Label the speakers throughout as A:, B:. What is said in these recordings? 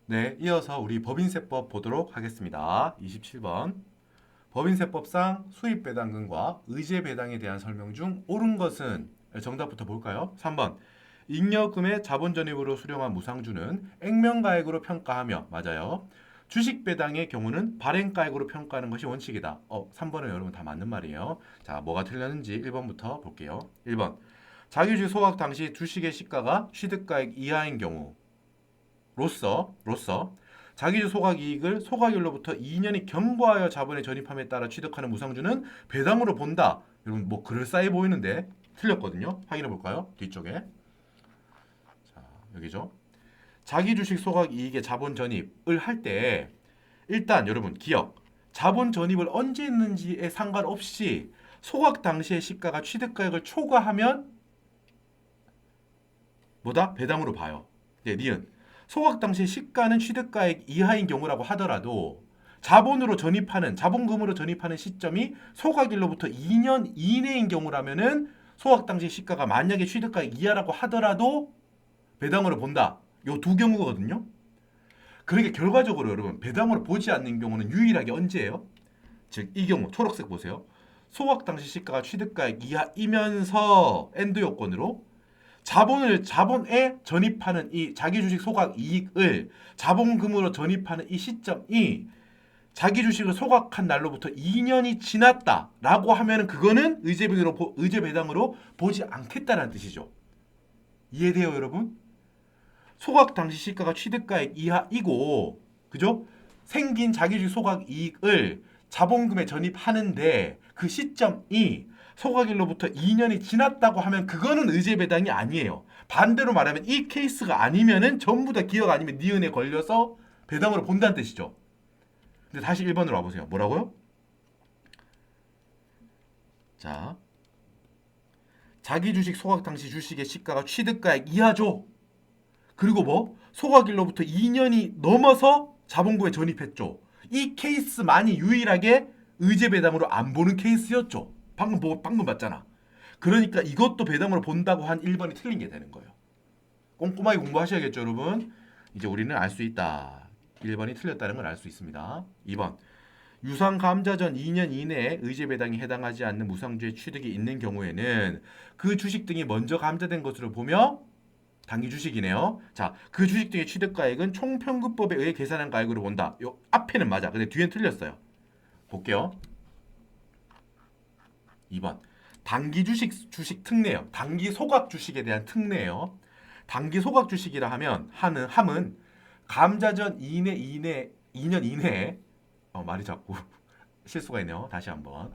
A: 네, 이어서 우리 법인세법 보도록 하겠습니다. 27번. 법인세법상 수입배당금과 의제배당에 대한 설명 중 옳은 것은 정답부터 볼까요? 3번. 잉여금의 자본전입으로 수령한 무상주는 액면가액으로 평가하며 맞아요. 주식배당의 경우는 발행가액으로 평가하는 것이 원칙이다. 3번은 여러분 다 맞는 말이에요. 자, 뭐가 틀렸는지 1번부터 볼게요. 1번. 자기주식 소각 당시 주식의 시가가 취득가액 이하인 경우로서 자기주 소각 이익을 소각일로부터 2년이 경과하여 자본에 전입함에 따라 취득하는 무상주는 배당으로 본다. 여러분 뭐 그럴싸해 보이는데 틀렸거든요. 확인해 볼까요? 뒤쪽에. 자, 여기죠. 자기 주식 소각 이익의 자본 전입을 할 때 일단 여러분 기억. 자본 전입을 언제 했는지에 상관없이 소각 당시의 시가가 취득가액을 초과하면 뭐다? 배당으로 봐요. 네, 니은. 소각 당시 시가는 취득가액 이하인 경우라고 하더라도 자본금으로 전입하는 시점이 소각일로부터 2년 이내인 경우라면은 소각 당시 시가가 만약에 취득가액 이하라고 하더라도 배당으로 본다. 요 두 경우거든요. 그러니까 결과적으로 여러분 배당으로 보지 않는 경우는 유일하게 언제예요? 즉 이 경우 초록색 보세요. 소각 당시 시가가 취득가액 이하이면서 엔드 요건으로 자본에 전입하는 이 자기 주식 소각 이익을 자본금으로 전입하는 이 시점이 자기 주식을 소각한 날로부터 2년이 지났다라고 하면은 그거는 의제 배당으로 보지 않겠다는 뜻이죠. 이해돼요, 여러분? 소각 당시 시가가 취득가액 이하이고, 그죠? 생긴 자기 주식 소각 이익을 자본금에 전입하는데 그 시점이 소각일로부터 2년이 지났다고 하면 그거는 의제 배당이 아니에요. 반대로 말하면 이 케이스가 아니면은 전부 다 기억 아니면 니은에 걸려서 배당으로 본다는 뜻이죠. 근데 다시 1번으로 와보세요. 뭐라고요? 자, 자기 주식 소각 당시 주식의 시가가 취득가액 이하죠. 그리고 뭐 소각일로부터 2년이 넘어서 자본금에 전입했죠. 이 케이스만이 유일하게 의제 배당으로 안 보는 케이스였죠. 방금 봤잖아. 그러니까 이것도 배당으로 본다고 한 1번이 틀린 게 되는 거예요. 꼼꼼하게 공부하셔야겠죠, 여러분. 이제 우리는 알 수 있다. 1번이 틀렸다는 걸 알 수 있습니다. 2번. 유상 감자 전 2년 이내에 의제 배당이 해당하지 않는 무상주의 취득이 있는 경우에는 그 주식 등이 먼저 감자된 것으로 보며 당기 주식이네요. 자, 그 주식 등의 취득가액은 총평균법에 의해 계산한 가액으로 본다. 요 앞에는 맞아. 근데 뒤엔 틀렸어요. 볼게요. 2번. 단기 주식 특례요. 단기 소각 주식에 대한 특례요. 단기 소각 주식이라 하면 함은 감자전 2년 이내에 말이 자꾸 실수가 있네요. 다시 한번.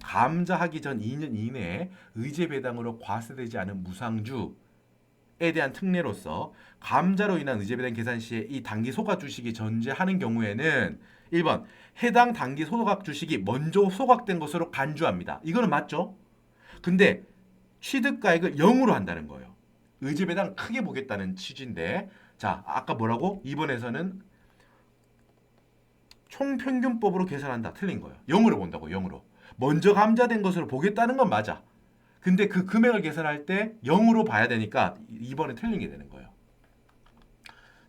A: 감자하기 전 2년 이내에 의제 배당으로 과세되지 않은 무상주에 대한 특례로서 감자로 인한 의제 배당 계산 시에 이 단기 소각 주식이 존재하는 경우에는 1번 해당 단기 소각 주식이 먼저 소각된 것으로 간주합니다. 이거는 맞죠? 근데 취득가액을 0으로 한다는 거예요. 의제 배당 크게 보겠다는 취지인데 자, 아까 뭐라고? 2번에서는 총평균법으로 계산한다. 틀린 거예요. 0으로 본다고. 0으로. 먼저 감자된 것으로 보겠다는 건 맞아. 근데 그 금액을 계산할 때 0으로 봐야 되니까 2번에 틀린 게 되는 거예요.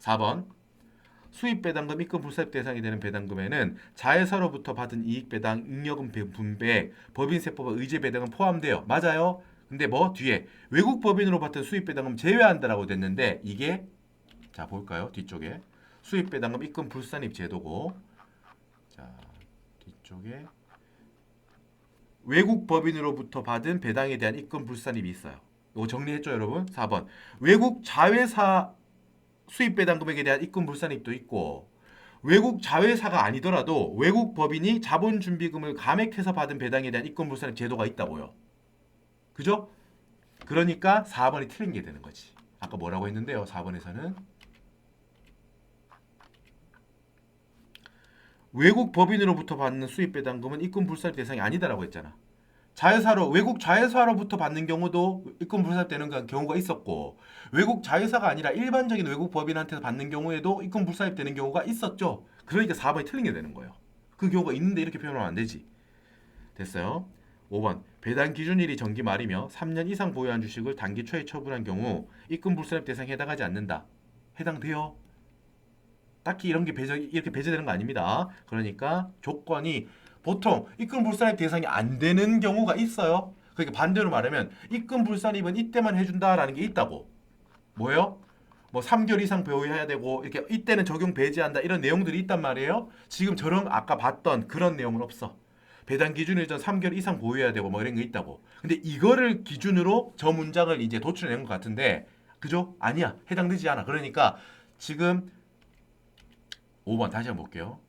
A: 4번. 수입 배당금 입금 불사입 대상이 되는 배당금에는 자회사로부터 받은 이익 배당, 잉여금 분배, 법인세법과 의제 배당은 포함돼요. 맞아요. 근데 뭐 뒤에 외국 법인으로 받은 수입 배당금 제외한다라고 됐는데 이게 자 볼까요? 뒤쪽에 수입 배당금 입금 불산입 제도고 자 뒤쪽에 외국 법인으로부터 받은 배당에 대한 입금 불산입이 있어요. 이거 정리했죠, 여러분? 4번 외국 자회사 수입 배당 금액에 대한 입금 불산입도 있고 외국 자회사가 아니더라도 외국 법인이 자본 준비금을 감액해서 받은 배당에 대한 입금 불산입 제도가 있다고요. 그죠? 그러니까 4번이 틀린 게 되는 거지. 아까 뭐라고 했는데요. 4번에서는 외국 법인으로부터 받는 수입 배당금은 입금 불산입 대상이 아니다라고 했잖아. 외국 자회사로부터 받는 경우도 입금 불산입되는 경우가 있었고 외국 자회사가 아니라 일반적인 외국 법인한테서 받는 경우에도 입금 불산입되는 경우가 있었죠. 그러니까 4번이 틀린 게 되는 거예요. 그 경우가 있는데 이렇게 표현하면 안 되지. 됐어요. 5번 배당 기준일이 정기 말이며 3년 이상 보유한 주식을 단기 초에 처분한 경우 입금 불산입 대상에 해당하지 않는다. 해당돼요. 딱히 이런 게 이렇게 배제되는 거 아닙니다. 그러니까 조건이 보통 입금 불산입 대상이 안 되는 경우가 있어요. 그러니까 반대로 말하면 입금 불산입은 이때만 해준다라는 게 있다고. 뭐예요? 뭐 3개월 이상 보유해야 되고 이렇게 이때는 적용 배제한다 이런 내용들이 있단 말이에요. 지금 저런 아까 봤던 그런 내용은 없어. 배당 기준 일전 3개월 이상 보유해야 되고 뭐 이런 게 있다고. 근데 이거를 기준으로 저 문장을 이제 도출해낸 것 같은데 그죠? 아니야. 해당되지 않아. 그러니까 지금 5번 다시 한번 볼게요.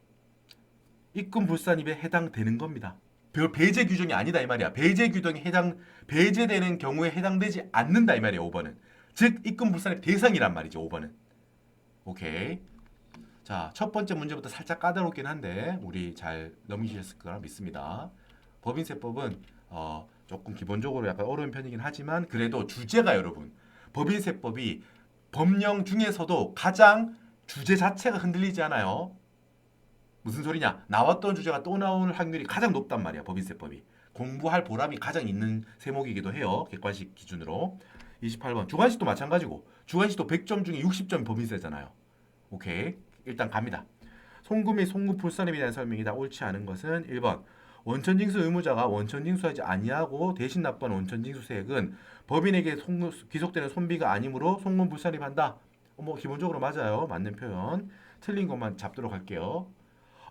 A: 입금 불산입에 해당되는 겁니다. 별 배제 규정이 아니다 이 말이야. 배제 규정이 배제되는 경우에 해당되지 않는다 이 말이야. 5번은. 즉 입금 불산입 대상이란 말이죠. 5번은. 오케이. 자, 첫 번째 문제부터 살짝 까다롭긴 한데 우리 잘 넘기셨을 거라 믿습니다. 법인세법은 조금 기본적으로 약간 어려운 편이긴 하지만 그래도 주제가 여러분 법인세법이 법령 중에서도 가장 주제 자체가 흔들리지 않아요. 무슨 소리냐? 나왔던 주제가 또 나올 확률이 가장 높단 말이야. 법인세법이. 공부할 보람이 가장 있는 세목이기도 해요. 객관식 기준으로. 28번. 주관식도 마찬가지고. 주관식도 100점 중에 60점이 법인세잖아요. 오케이. 일단 갑니다. 송금 및 송금 불산입에 대한 설명이다. 옳지 않은 것은 1번. 원천징수 의무자가 원천징수하지 아니하고 대신 납부한 원천징수세액은 법인에게 귀속되는 손비가 아니므로 송금 불산입한다. 뭐 기본적으로 맞아요. 맞는 표현. 틀린 것만 잡도록 할게요.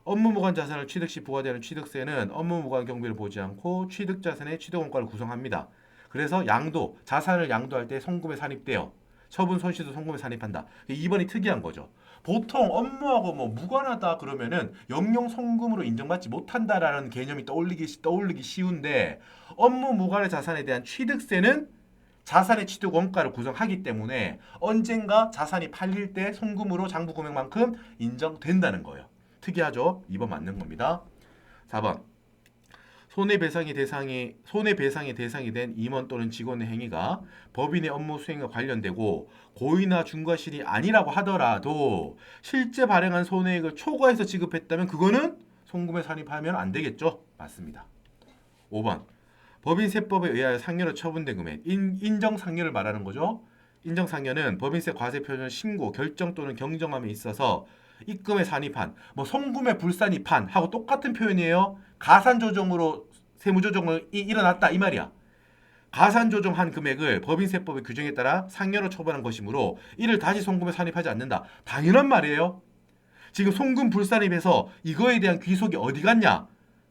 A: 업무무관 자산을 취득 시 부과되는 취득세는 업무무관 경비를 보지 않고 취득자산의 취득원가를 구성합니다. 그래서 자산을 양도할 때 송금에 산입되어 처분 손실도 송금에 산입한다. 2번이 특이한 거죠. 보통 업무하고 뭐 무관하다 그러면은 영영 송금으로 인정받지 못한다라는 개념이 떠올리기 쉬운데 업무 무관의 자산에 대한 취득세는 자산의 취득 원가를 구성하기 때문에 언젠가 자산이 팔릴 때 송금으로 장부 금액만큼 인정된다는 거예요. 특이하죠? 2번 맞는 겁니다. 4번. 손해배상의 대상이 된 임원 또는 직원의 행위가 법인의 업무 수행과 관련되고 고의나 중과실이 아니라고 하더라도 실제 발행한 손해액을 초과해서 지급했다면 그거는 송금에 산입하면 안 되겠죠? 맞습니다. 5번. 법인세법에 의하여 상여로 처분된 금액. 인정상여를 말하는 거죠. 인정상여는 법인세 과세 표준 신고, 결정 또는 경정함에 있어서 입금에 산입한, 뭐 송금에 불산입한 하고 똑같은 표현이에요. 가산조정으로 세무조정이 일어났다 이 말이야. 가산조정한 금액을 법인세법의 규정에 따라 상여로 처분한 것이므로 이를 다시 송금에 산입하지 않는다. 당연한 말이에요. 지금 송금 불산입해서 이거에 대한 귀속이 어디 갔냐?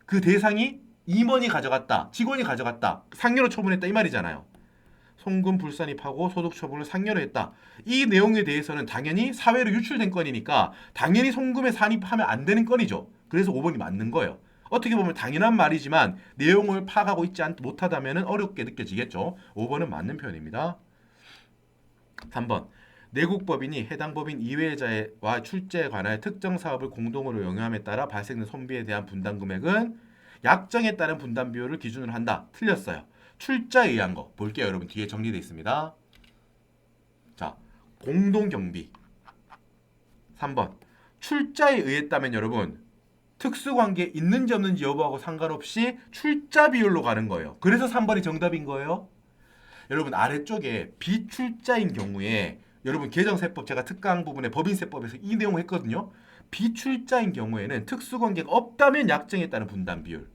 A: 그 대상이 임원이 가져갔다. 직원이 가져갔다. 상여로 처분했다 이 말이잖아요. 송금 불산입하고 소득 처분을 상여로 했다. 이 내용에 대해서는 당연히 사회로 유출된 건이니까 당연히 송금에 산입하면 안 되는 건이죠. 그래서 5번이 맞는 거예요. 어떻게 보면 당연한 말이지만 내용을 파악하고 있지 못하다면 어렵게 느껴지겠죠. 5번은 맞는 표현입니다. 3번. 내국법인이 해당 법인 이외자와 출자에 관하여 특정 사업을 공동으로 영위함에 따라 발생된 손비에 대한 분담 금액은 약정에 따른 분담 비율을 기준으로 한다. 틀렸어요. 출자에 의한 거 볼게요. 여러분 뒤에 정리되어 있습니다. 자, 공동경비 3번. 출자에 의했다면 여러분 특수관계 있는지 없는지 여부하고 상관없이 출자 비율로 가는 거예요. 그래서 3번이 정답인 거예요. 여러분 아래쪽에 비출자인 경우에 여러분 개정세법 제가 특강 부분에 법인세법에서 이 내용을 했거든요. 비출자인 경우에는 특수관계가 없다면 약정에 따른 분담 비율,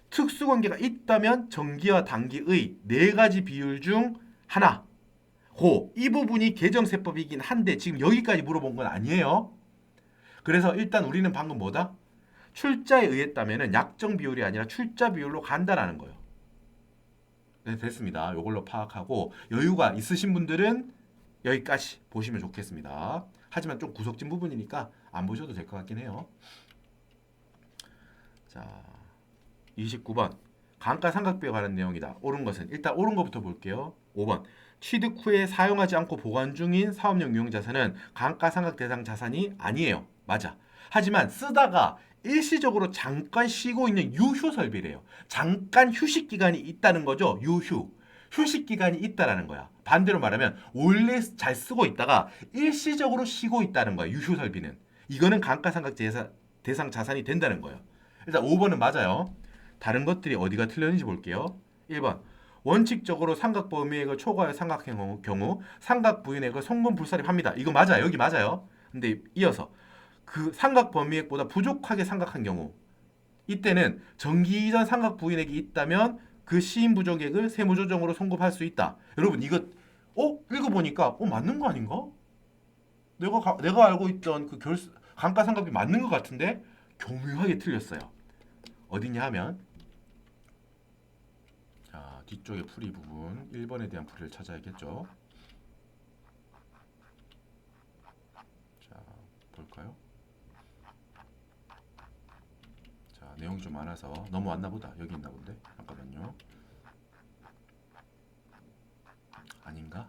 A: 특수관계가 있다면 정기와 단기의 네 가지 비율 중 하나. 이 부분이 개정세법이긴 한데 지금 여기까지 물어본 건 아니에요. 그래서 일단 우리는 방금 뭐다? 출자에 의했다면 약정 비율이 아니라 출자 비율로 간다라는 거예요. 네, 됐습니다. 이걸로 파악하고 여유가 있으신 분들은 여기까지 보시면 좋겠습니다. 하지만 좀 구석진 부분이니까 안 보셔도 될 것 같긴 해요. 자, 29번. 감가상각비에 관한 내용이다. 옳은 것은 일단 옳은 것부터 볼게요. 5번. 취득 후에 사용하지 않고 보관 중인 사업용 유형자산은 감가상각 대상 자산이 아니에요. 맞아. 하지만 쓰다가 일시적으로 잠깐 쉬고 있는 유휴 설비래요. 잠깐 휴식 기간이 있다는 거죠. 유휴. 휴식 기간이 있다라는 거야. 반대로 말하면 원래 잘 쓰고 있다가 일시적으로 쉬고 있다는 거야. 유휴 설비는. 이거는 감가상각 대상 자산이 된다는 거예요. 일단 5번은 맞아요. 다른 것들이 어디가 틀렸는지 볼게요. 1번. 원칙적으로 상각 범위액을 초과하여 상각한 경우 상각 부인액을 송금 불산입합니다. 이거 맞아요. 여기 맞아요. 근데 이어서 그 상각 범위액보다 부족하게 상각한 경우, 이때는 정기 이전 상각 부인액이 있다면 그 시인 부족액을 세무조정으로 송금할 수 있다. 여러분 이거 읽어보니까 맞는 거 아닌가? 내가 알고 있던 그 감가상각비 맞는 것 같은데 교묘하게 틀렸어요. 어디냐 하면 자 뒤쪽에 풀이 부분 1번에 대한 풀이를 찾아야겠죠. 자 볼까요? 자 내용이 좀 많아서 넘어왔나 보다. 여기 있나 본데 잠깐만요. 아닌가?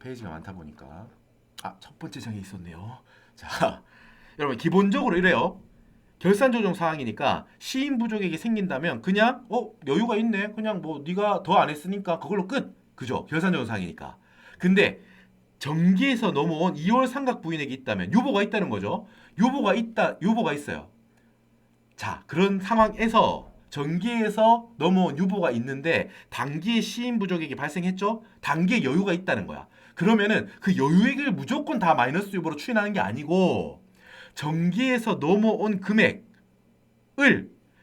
A: 페이지가 많다 보니까 첫 번째 장에 있었네요. 자 여러분 기본적으로 이래요. 결산 조정 사항이니까 시인 부족액이 생긴다면 그냥 여유가 있네. 그냥 뭐 네가 더 안 했으니까 그걸로 끝. 그죠? 결산 조정 사항이니까. 근데 정기에서 넘어온 2월 상각 부인액이 있다면 유보가 있다는 거죠. 유보가 있어요. 자, 그런 상황에서 정기에서 넘어온 유보가 있는데 단기에 시인 부족액이 발생했죠? 단기에 여유가 있다는 거야. 그러면은 그 여유액을 무조건 다 마이너스 유보로 추인하는 게 아니고 정기에서 넘어온 금액을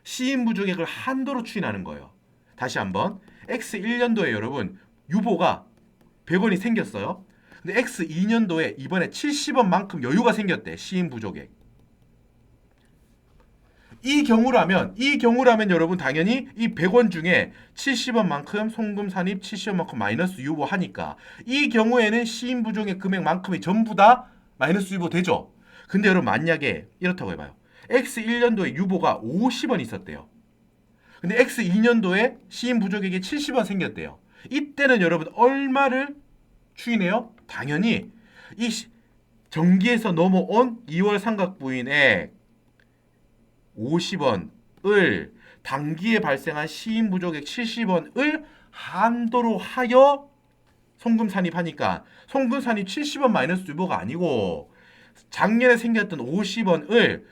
A: 시인 부족액을 한도로 추인하는 거예요. 다시 한번 X1년도에 여러분 유보가 100원이 생겼어요. 근데 X2년도에 이번에 70원만큼 여유가 생겼대. 시인 부족액. 이 경우라면 여러분 당연히 이 100원 중에 70원만큼 송금 산입 70원만큼 마이너스 유보하니까 이 경우에는 시인 부족액 금액만큼이 전부 다 마이너스 유보 되죠. 근데 여러분 만약에 이렇다고 해봐요. X1년도에 유보가 50원 있었대요. 근데 X2년도에 시인 부족액이 70원 생겼대요. 이때는 여러분 얼마를 추인해요? 당연히 이 정기에서 넘어온 2월 상각부인액 50원을 단기에 발생한 시인 부족액 70원을 한도로 하여 송금 산입하니까 송금 산입 70원 마이너스 유보가 아니고 작년에 생겼던 50원을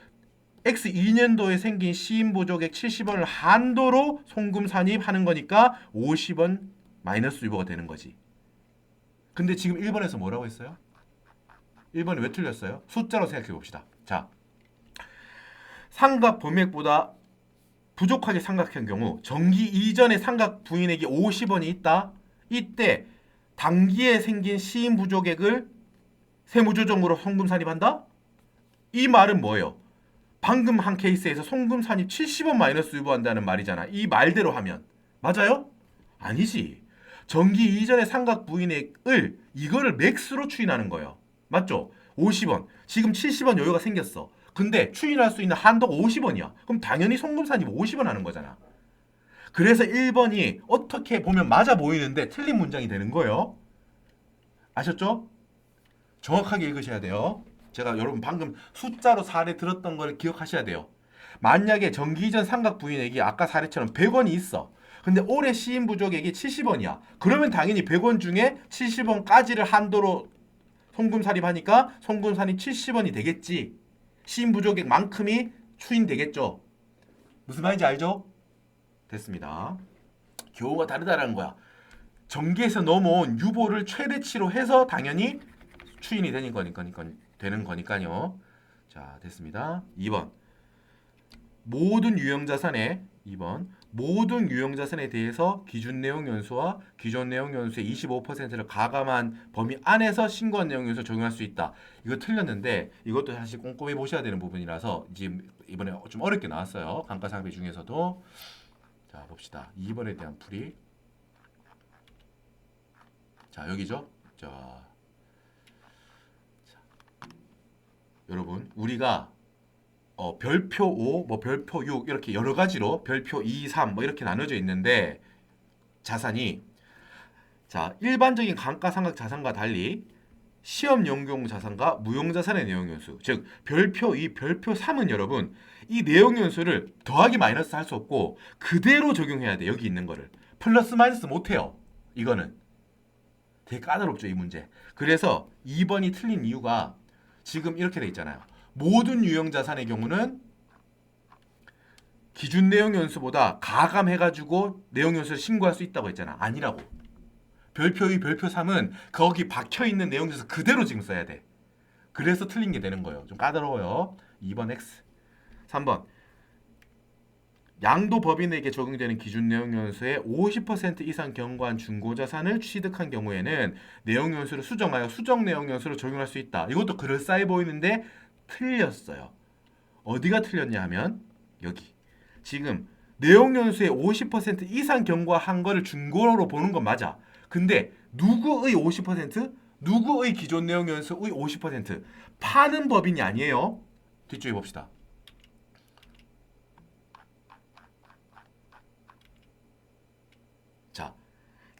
A: X2년도에 생긴 시인 부족액 70원을 한도로 송금 산입하는 거니까 50원 마이너스 유보가 되는 거지. 근데 지금 1번에서 뭐라고 했어요? 1번이 왜 틀렸어요? 숫자로 생각해 봅시다. 자, 상각 범위액보다 부족하게 상각한 경우 정기 이전에 상각 부인액이 50원이 있다. 이때 단기에 생긴 시인 부족액을 세무조정으로 송금 산입한다? 이 말은 뭐예요? 방금 한 케이스에서 송금 산입 70원 마이너스 유보한다는 말이잖아. 이 말대로 하면 맞아요? 아니지. 정기 이전의 상각 부인액을 이거를 맥스로 추인하는 거예요. 맞죠? 50원. 지금 70원 여유가 생겼어. 근데 추인할 수 있는 한도가 50원이야. 그럼 당연히 송금 산입 50원 하는 거잖아. 그래서 1번이 어떻게 보면 맞아 보이는데 틀린 문장이 되는 거예요. 아셨죠? 정확하게 읽으셔야 돼요. 제가 여러분 방금 숫자로 사례 들었던 걸 기억하셔야 돼요. 만약에 정기 이전 상각 부인액이 아까 사례처럼 100원이 있어. 근데 올해 시인 부족액이 70원이야. 그러면 당연히 100원 중에 70원까지를 한도로 송금 산입하니까 송금 산입 70원이 되겠지. 시인 부족액만큼이 추인되겠죠. 무슨 말인지 알죠? 됐습니다. 교우가 다르다라는 거야. 정기에서 넘어온 유보를 최대치로 해서 당연히 추인이 되는 거니까요. 자, 됐습니다. 2번. 모든 유형자산에 2번. 모든 유형자산에 대해서 기준 내용 연수와 기존 내용 연수의 25%를 가감한 범위 안에서 신고한 내용 연수 적용할 수 있다. 이거 틀렸는데 이것도 사실 꼼꼼히 보셔야 되는 부분이라서 지금 이번에 좀 어렵게 나왔어요. 감가상각비 중에서도. 자, 봅시다. 2번에 대한 풀이. 자, 여기죠. 자, 여러분 우리가 별표 5, 뭐 별표 6 이렇게 여러 가지로 별표 2, 3 뭐 이렇게 나눠져 있는데 자산이 자 일반적인 감가상각 자산과 달리 시험 연공 자산과 무용 자산의 내용 연수 즉 별표 2, 별표 3은 여러분 이 내용 연수를 더하기 마이너스 할 수 없고 그대로 적용해야 돼. 여기 있는 거를 플러스 마이너스 못 해요. 이거는 되게 까다롭죠 이 문제. 그래서 2번이 틀린 이유가 지금 이렇게 돼 있잖아요. 모든 유형자산의 경우는 기준 내용 연수보다 가감해가지고 내용 연수를 신고할 수 있다고 했잖아. 아니라고. 별표 2, 별표 3은 거기 박혀있는 내용 연수 그대로 지금 써야 돼. 그래서 틀린 게 되는 거예요. 좀 까다로워요. 2번 X. 3번 양도 법인에게 적용되는 기준 내용 연수의 50% 이상 경과한 중고자산을 취득한 경우에는 내용 연수를 수정하여 수정 내용 연수를 적용할 수 있다. 이것도 그럴싸해 보이는데 틀렸어요. 어디가 틀렸냐 하면 여기. 지금 내용 연수의 50% 이상 경과한 거를 중고로 보는 건 맞아. 근데 누구의 50%? 누구의 기존 내용 연수의 50%? 파는 법인이 아니에요. 뒤쪽에 봅시다. 자,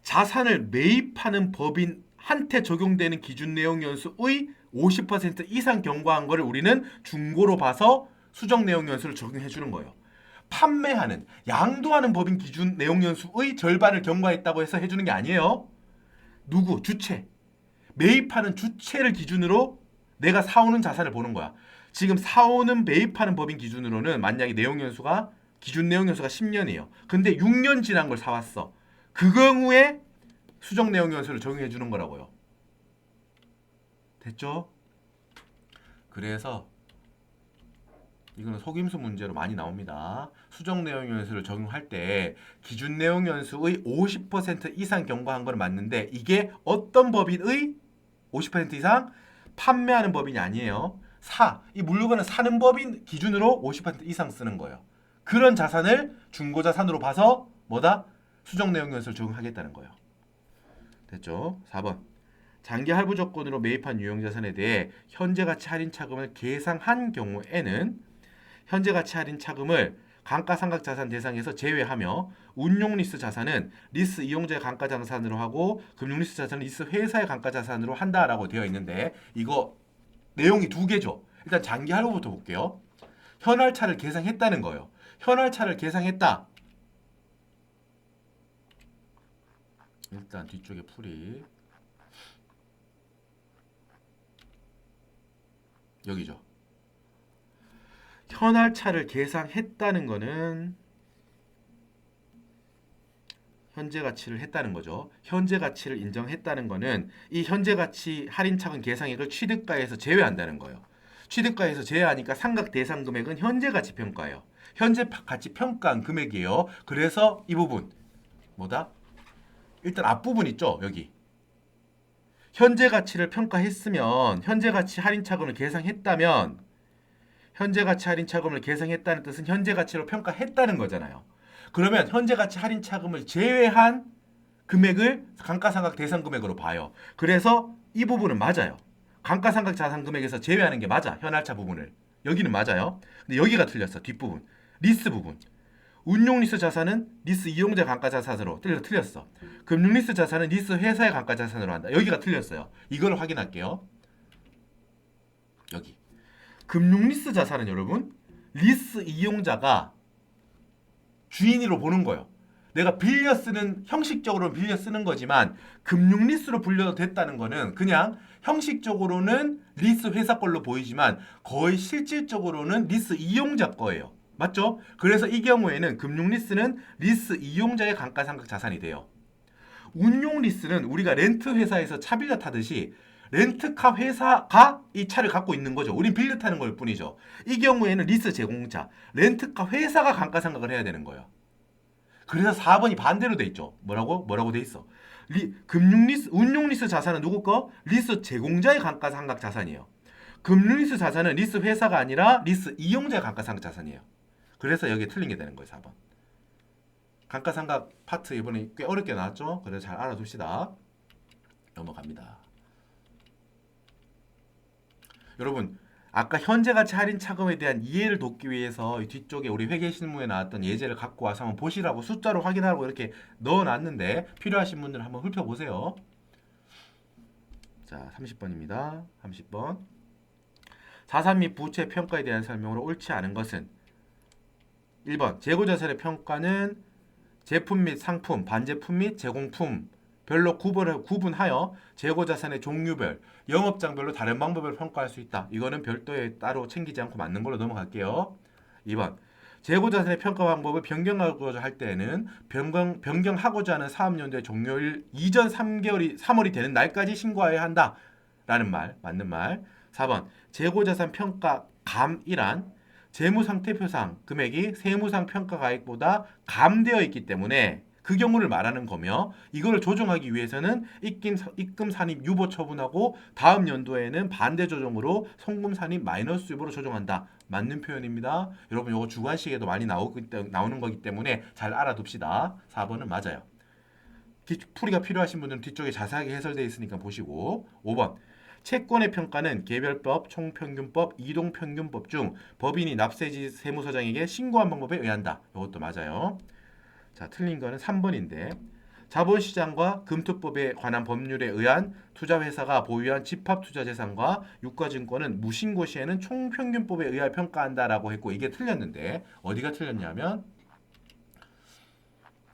A: 자산을 매입하는 법인한테 적용되는 기준 내용 연수의 50% 이상 경과한 거를 우리는 중고로 봐서 수정 내용 연수를 적용해 주는 거예요. 판매하는, 양도하는 법인 기준 내용 연수의 절반을 경과했다고 해서 해주는 게 아니에요. 누구? 주체. 매입하는 주체를 기준으로 내가 사오는 자산을 보는 거야. 지금 사오는 매입하는 법인 기준으로는 만약에 내용 연수가 기준 내용 연수가 10년이에요. 근데 6년 지난 걸 사왔어. 그 경우에 수정 내용 연수를 적용해 주는 거라고요. 됐죠? 그래서 이거는 속임수 문제로 많이 나옵니다. 수정 내용 연수를 적용할 때 기준 내용 연수의 50% 이상 경과한 건 맞는데 이게 어떤 법인의 50% 이상? 판매하는 법인이 아니에요. 이 물건을 사는 법인 기준으로 50% 이상 쓰는 거예요. 그런 자산을 중고자산으로 봐서 뭐다? 수정 내용 연수를 적용하겠다는 거예요. 됐죠? 4번. 장기 할부 조건으로 매입한 유형자산에 대해 현재 가치 할인 차금을 계상한 경우에는 현재 가치 할인 차금을 감가상각 자산 대상에서 제외하며 운용 리스 자산은 리스 이용자의 감가 자산으로 하고 금융 리스 자산은 리스 회사의 감가 자산으로 한다라고 되어 있는데 이거 내용이 두 개죠. 일단 장기 할부부터 볼게요. 현할차를 계상했다는 거예요. 현할차를 계상했다. 일단 뒤쪽에 풀이 여기죠. 현할차를 계상했다는 거는 현재 가치를 했다는 거죠. 현재 가치를 인정했다는 거는 이 현재 가치 할인 차금 계상액을 취득가에서 제외한다는 거예요. 취득가에서 제외하니까 상각 대상 금액은 현재 가치 평가예요. 현재 가치 평가한 금액이에요. 그래서 이 부분 뭐다? 일단 앞부분 있죠. 여기. 현재 가치를 평가했으면 현재 가치 할인 차금을 계상했다면 현재 가치 할인 차금을 계상했다는 뜻은 현재 가치로 평가했다는 거잖아요. 그러면 현재 가치 할인 차금을 제외한 금액을 감가상각 대상 금액으로 봐요. 그래서 이 부분은 맞아요. 감가상각 자산 금액에서 제외하는 게 맞아. 현할차 부분을. 여기는 맞아요. 근데 여기가 틀렸어. 뒷부분. 리스 부분. 운용 리스 자산은 리스 이용자 감가 자산으로 틀렸어. 금융 리스 자산은 리스 회사의 감가 자산으로 한다. 여기가 틀렸어요. 이걸 확인할게요. 여기. 금융 리스 자산은 여러분 리스 이용자가 주인으로 보는 거예요. 내가 빌려 쓰는 형식적으로는 빌려 쓰는 거지만 금융 리스로 불려도 됐다는 거는 그냥 형식적으로는 리스 회사 걸로 보이지만 거의 실질적으로는 리스 이용자 거예요. 맞죠? 그래서 이 경우에는 금융 리스는 리스 이용자의 감가상각 자산이 돼요. 운용 리스는 우리가 렌트 회사에서 차 빌려 타듯이 렌트카 회사가 이 차를 갖고 있는 거죠. 우린 빌려 타는 걸 뿐이죠. 이 경우에는 리스 제공자, 렌트카 회사가 감가상각을 해야 되는 거예요. 그래서 4번이 반대로 돼 있죠. 뭐라고 돼 있어? 금융 리스, 운용 리스 자산은 누구 거? 리스 제공자의 감가상각 자산이에요. 금융 리스 자산은 리스 회사가 아니라 리스 이용자의 감가상각 자산이에요. 그래서 여기에 틀린 게 되는 거예요. 4번. 감가상각 파트 이번에 꽤 어렵게 나왔죠? 그래서 잘 알아둡시다. 넘어갑니다. 여러분 아까 현재가치 할인 차금에 대한 이해를 돕기 위해서 뒤쪽에 우리 회계실무에 나왔던 예제를 갖고 와서 한번 보시라고 숫자로 확인하라고 이렇게 넣어놨는데 필요하신 분들은 한번 훑어보세요. 자 30번입니다. 30번 자산 및 부채 평가에 대한 설명으로 옳지 않은 것은 1번 재고자산의 평가는 제품 및 상품, 반제품 및 제공품 별로 구분하여 재고자산의 종류별, 영업장별로 다른 방법을 평가할 수 있다. 이거는 별도에 따로 챙기지 않고 맞는 걸로 넘어갈게요. 2번 재고자산의 평가 방법을 변경하고자 할 때에는 변경하고자 하는 사업연도의 종료일 이전 3월이 되는 날까지 신고해야 한다. 라는 말, 맞는 말. 4번 재고자산 평가 감이란 재무상태표상 금액이 세무상 평가가액보다 감되어 있기 때문에 그 경우를 말하는 거며 이거를 조정하기 위해서는 입금 산입 유보 처분하고 다음 연도에는 반대 조정으로 송금 산입 마이너스 유보로 조정한다. 맞는 표현입니다. 여러분 이거 주관식에도 많이 나오는 거기 때문에 잘 알아둡시다. 4번은 맞아요. 풀이가 필요하신 분들은 뒤쪽에 자세하게 해설되어 있으니까 보시고 5번 채권의 평가는 개별법, 총평균법, 이동평균법 중 법인이 납세지 세무서장에게 신고한 방법에 의한다. 이것도 맞아요. 자, 틀린 거는 3번인데 자본시장과 금투법에 관한 법률에 의한 투자회사가 보유한 집합투자재산과 유가증권은 무신고 시에는 총평균법에 의하여 평가한다라고 했고 이게 틀렸는데 어디가 틀렸냐면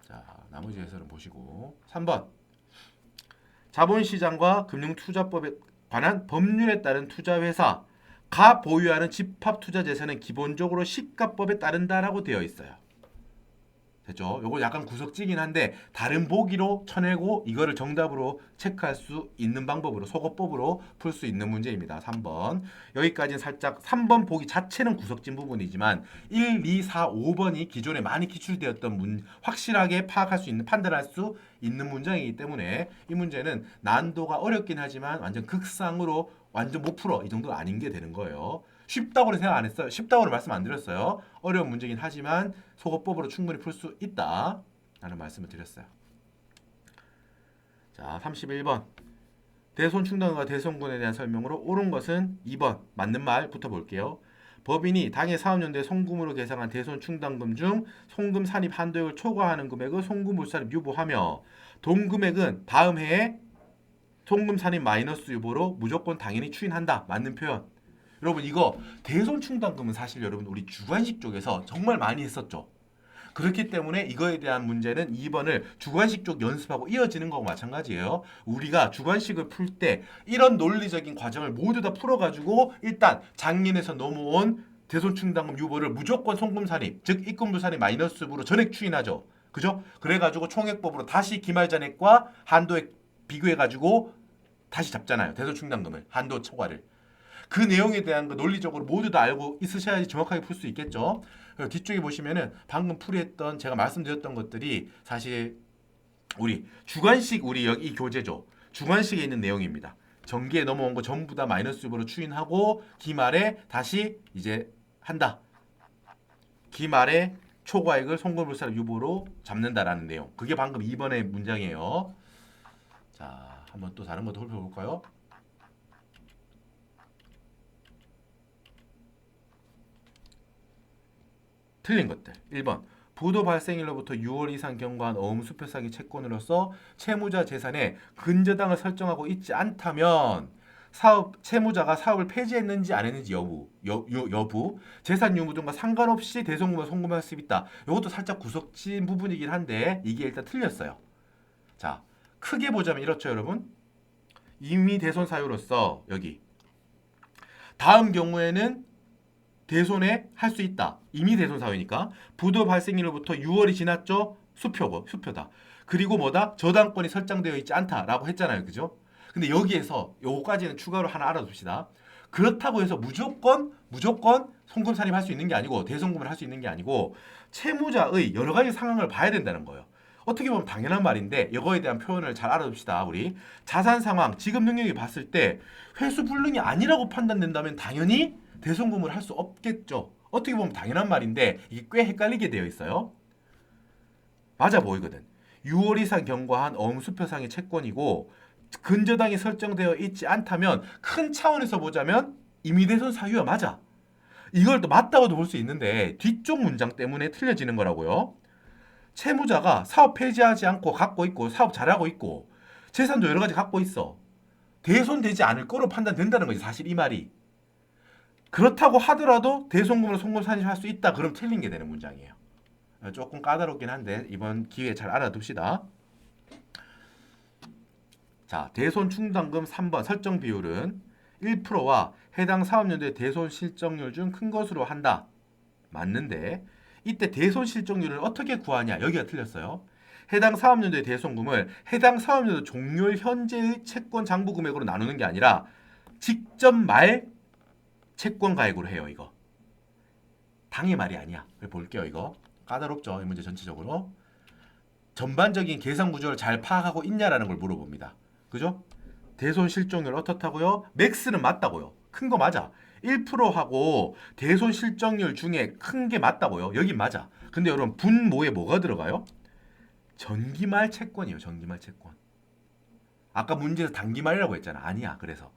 A: 자, 나머지 해설은 보시고 3번 자본시장과 금융투자법에 관한 법률에 따른 투자회사가 보유하는 집합투자재산은 기본적으로 시가법에 따른다라고 되어 있어요. 됐죠? 요거 약간 구석지긴 한데 다른 보기로 쳐내고 이거를 정답으로 체크할 수 있는 방법으로 소거법으로 풀 수 있는 문제입니다. 3번. 여기까지는 살짝 3번 보기 자체는 구석진 부분이지만 1, 2, 4, 5번이 기존에 많이 기출되었던 확실하게 파악할 수 있는 판단할 수 있는 문장이기 때문에 이 문제는 난도가 어렵긴 하지만 완전 극상으로 완전 못 풀어 이 정도는 아닌 게 되는 거예요. 쉽다고는 생각 안 했어요. 쉽다고는 말씀 안 드렸어요. 어려운 문제긴 하지만 소거법으로 충분히 풀 수 있다 라는 말씀을 드렸어요. 자, 31번 대손충당과 대손군에 대한 설명으로 옳은 것은 2번 맞는 말부터 볼게요. 법인이 당해 사업연도에 송금으로 계상한 대손충당금 중 송금 산입 한도액을 초과하는 금액을 송금 불산입 유보하며 동금액은 다음 해에 송금 산입 마이너스 유보로 무조건 당연히 추인한다. 맞는 표현. 여러분 이거 대손충당금은 사실 여러분 우리 주관식 쪽에서 정말 많이 했었죠. 그렇기 때문에 이거에 대한 문제는 2번을 주관식 쪽 연습하고 이어지는 거고 마찬가지예요. 우리가 주관식을 풀 때 이런 논리적인 과정을 모두 다 풀어가지고 일단 작년에서 넘어온 대손충당금 유보를 무조건 송금산입, 즉 입금불산입 마이너스부로 전액 추인하죠. 그죠? 그래가지고 총액법으로 다시 기말잔액과 한도액 비교해가지고 다시 잡잖아요. 대손충당금을, 한도 초과를. 그 내용에 대한 거 논리적으로 모두 다 알고 있으셔야지 정확하게 풀 수 있겠죠. 그리고 뒤쪽에 보시면은 방금 풀이했던 제가 말씀드렸던 것들이 사실 우리 주관식 우리 여기 이 교재죠. 주관식에 있는 내용입니다. 전기에 넘어온 거 전부 다 마이너스 유보로 추인하고 기말에 다시 이제 한다. 기말에 초과액을 송금불산 유보로 잡는다라는 내용. 그게 방금 2번의 문장이에요. 자, 한번 또 다른 것도 훑어볼까요? 틀린 것들. 1번. 부도 발생일로부터 6월 이상 경과한 어음 수표상의 채권으로서 채무자 재산에 근저당을 설정하고 있지 않다면 채무자가 사업을 폐지했는지 안 했는지 여부 재산 유무 등과 상관없이 대송금을 송금할 수 있다. 이것도 살짝 구석진 부분이긴 한데 이게 일단 틀렸어요. 자, 크게 보자면 이렇죠, 여러분. 이미 대손 사유로서 여기 다음 경우에는 대손에 할 수 있다. 이미 대손 사유니까 부도 발생일로부터 6월이 지났죠. 수표다. 그리고 뭐다? 저당권이 설정되어 있지 않다라고 했잖아요. 그죠? 근데 여기에서 요거까지는 추가로 하나 알아둡시다. 그렇다고 해서 무조건 송금 산입할 수 있는 게 아니고 대송금을 할 수 있는 게 아니고 채무자의 여러 가지 상황을 봐야 된다는 거예요. 어떻게 보면 당연한 말인데 이거에 대한 표현을 잘 알아둡시다. 우리 자산 상황, 지급 능력이 봤을 때 회수 불능이 아니라고 판단된다면 당연히 대송금을 할 수 없겠죠. 어떻게 보면 당연한 말인데 이게 꽤 헷갈리게 되어 있어요. 맞아 보이거든. 6월 이상 경과한 어음수표상의 채권이고 근저당이 설정되어 있지 않다면 큰 차원에서 보자면 이미 대손 사유야. 맞아. 이걸 또 맞다고도 볼 수 있는데 뒤쪽 문장 때문에 틀려지는 거라고요. 채무자가 사업 폐지하지 않고 갖고 있고 사업 잘하고 있고 재산도 여러 가지 갖고 있어. 대손되지 않을 거로 판단된다는 거지. 사실 이 말이. 그렇다고 하더라도 대송금으로 송금 산입할 수 있다. 그럼 틀린 게 되는 문장이에요. 조금 까다롭긴 한데 이번 기회에 잘 알아둡시다. 자, 대손 충당금 3번 설정 비율은 1%와 해당 사업연도의 대손 실적률 중 큰 것으로 한다. 맞는데 이때 대손 실적률을 어떻게 구하냐? 여기가 틀렸어요. 해당 사업연도의 대손금을 해당 사업연도 종료일 현재의 채권 장부 금액으로 나누는 게 아니라 직접 말 채권 가액으로 해요. 이거 당의 말이 아니야. 볼게요. 이거 까다롭죠. 이 문제 전체적으로 전반적인 계산 구조를 잘 파악하고 있냐라는 걸 물어봅니다. 그죠? 대손 실종률 어떻다고요? 맥스는 맞다고요. 큰 거 맞아. 1%하고 대손 실적률 중에 큰 게 맞다고요. 여기 맞아. 근데 여러분 분모에 뭐가 들어가요? 전기말 채권이에요. 전기말 채권. 아까 문제에서 단기말이라고 했잖아. 아니야. 그래서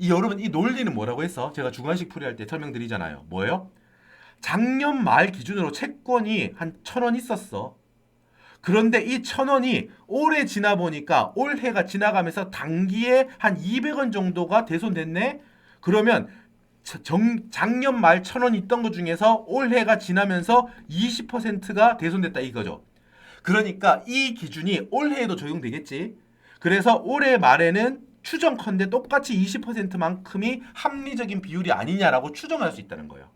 A: 여러분 이 논리는 뭐라고 했어? 제가 주관식 풀이할 때 설명드리잖아요. 뭐예요? 작년 말 기준으로 채권이 한 1,000원 있었어. 그런데 이 1,000원이 올해 지나 보니까 올해가 지나가면서 단기에 한 200원 정도가 대손됐네? 그러면 작년 말 1,000원 있던 것 중에서 올해가 지나면서 20%가 대손됐다 이거죠. 그러니까 이 기준이 올해에도 적용되겠지. 그래서 올해 말에는 추정컨대 똑같이 20%만큼이 합리적인 비율이 아니냐라고 추정할 수 있다는 거예요.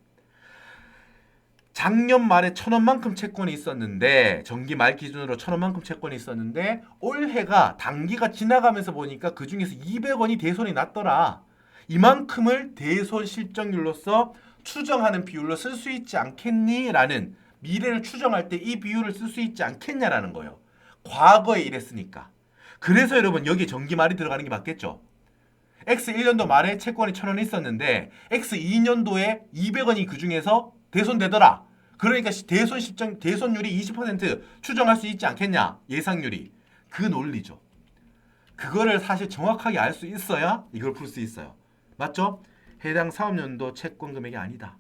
A: 작년 말에 1,000원만큼 채권이 있었는데 정기 말 기준으로 1,000원만큼 채권이 있었는데 올해가 단기가 지나가면서 보니까 그 중에서 200원이 대손이 났더라. 이만큼을 대손 실적률로서 추정하는 비율로 쓸 수 있지 않겠니? 라는 미래를 추정할 때 이 비율을 쓸 수 있지 않겠냐라는 거예요. 과거에 이랬으니까. 그래서 여러분 여기에 정기 말이 들어가는 게 맞겠죠? X 1년도 말에 채권이 1,000원 있었는데 X 2년도에 200원이 그 중에서 대손되더라. 그러니까 대손율이 20% 추정할 수 있지 않겠냐? 예상률이. 그 논리죠. 그거를 사실 정확하게 알 수 있어야 이걸 풀 수 있어요. 맞죠? 해당 사업연도 채권 금액이 아니다.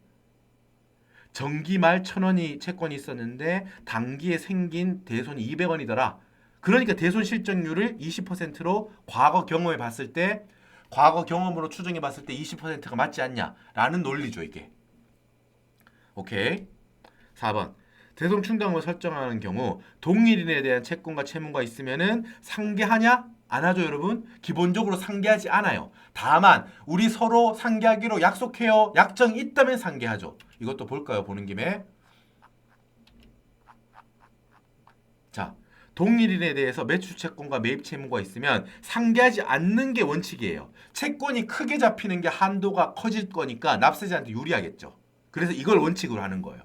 A: 정기 말 1,000원이 채권이 있었는데 단기에 생긴 대손이 200원이더라. 그러니까 대손 실적률을 20%로 과거 경험해 봤을 때 과거 경험으로 추정해 봤을 때 20%가 맞지 않냐라는 논리죠, 이게. 오케이. 4번. 대손 충당을 설정하는 경우 동일인에 대한 채권과 채무가 있으면은 상계하냐? 안 하죠, 여러분? 기본적으로 상계하지 않아요. 다만 우리 서로 상계하기로 약속해요. 약정이 있다면 상계하죠. 이것도 볼까요? 보는 김에. 자, 동일인에 대해서 매출 채권과 매입 채무가 있으면 상계하지 않는 게 원칙이에요. 채권이 크게 잡히는 게 한도가 커질 거니까 납세자한테 유리하겠죠. 그래서 이걸 원칙으로 하는 거예요.